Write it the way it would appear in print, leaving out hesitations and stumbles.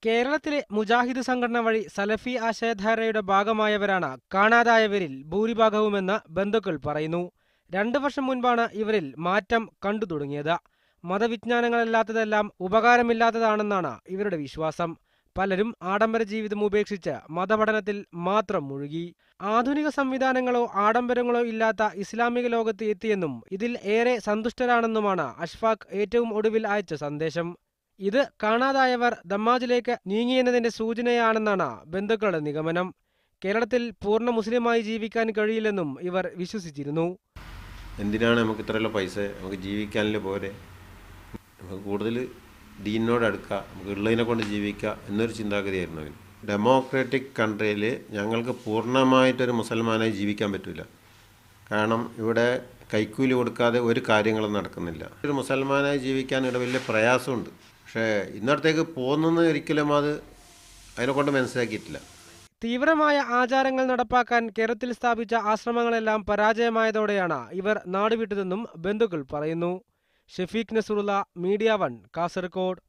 കേരളത്തിലെ മുജാഹിദ് സംഘടന വഴി സലഫി ആശയധാരയുടെ ഭാഗമായവരാണ് കാണാതായവരിൽ ഭൂരിഭാഗവുമെന്ന് ബന്ധുക്കൾ പറയുന്നു. 2 വർഷം മുൻപാണ് ഇവരിൽ മാറ്റം കണ്ടു തുടങ്ങിയത്. മതവിജ്ഞാനങ്ങളല്ലാത്തതെല്ലാം ഉപകാരമില്ലാത്തതാണെന്നാണ് ഇവരുടെ വിശ്വാസം. പലരും ആഡംബര ജീവിതം ഉപേക്ഷിച്ച് മതപഠനത്തിൽ മാത്രം മുഴുകി. ആധുനിക സംവിധാനങ്ങളോ ആഡംബരങ്ങളോ ഇല്ലാത്ത ഇസ്ലാമിക ലോകത്ത് എത്തിയെന്നും ഇതിൽ ഏറെ സന്തുഷ്ടരാണെന്നുമാണ് അഷ്ഫാഖ് ഏറ്റവും ഒടുവിൽ അയച്ച സന്ദേശം. ഇത് കാണാതായവർ ദമ്മാജിലേക്ക് നീങ്ങിയെന്നതിന്റെ സൂചനയാണെന്നാണ് ബന്ധുക്കളുടെ നിഗമനം. കേരളത്തിൽ പൂർണ്ണ മുസ്ലിമായി ജീവിക്കാൻ കഴിയില്ലെന്നും ഇവർ വിശ്വസിച്ചിരുന്നു. എന്തിനാണ് നമുക്ക് ഇത്രയുള്ള പൈസ, നമുക്ക് ജീവിക്കാനല്ലേ പോരെ, നമുക്ക് കൂടുതൽ ദീനിനോട് അടുക്കുക, നമുക്ക് ഉള്ളതിനെ കൊണ്ട് ജീവിക്കുക എന്നൊരു ചിന്താഗതിയായിരുന്നു അവന്. ഡെമോക്രാറ്റിക് കൺട്രിയിൽ ഞങ്ങൾക്ക് പൂർണ്ണമായിട്ടൊരു മുസൽമാനായി ജീവിക്കാൻ പറ്റില്ല. കാരണം ഇവിടെ കൈക്കൂലി കൊടുക്കാതെ ഒരു കാര്യങ്ങളും നടക്കുന്നില്ല. ഒരു മുസൽമാനായി ജീവിക്കാൻ ഇവിടെ വലിയ പ്രയാസമുണ്ട്. പക്ഷേ ഇന്നടത്തേക്ക് പോകുന്നത് ഒരിക്കലും അതിനെക്കൊണ്ട് മനസ്സിലാക്കിയിട്ടില്ല. തീവ്രമായ ആചാരങ്ങൾ നടപ്പാക്കാൻ കേരളത്തിൽ സ്ഥാപിച്ച ആശ്രമങ്ങളെല്ലാം പരാജയമായതോടെയാണ് ഇവർ നാടുവിട്ടതെന്നും ബന്ധുക്കൾ പറയുന്നു. ഷഫീഖ് നസറുള്ള, മീഡിയ 1, കാസർഗോഡ്.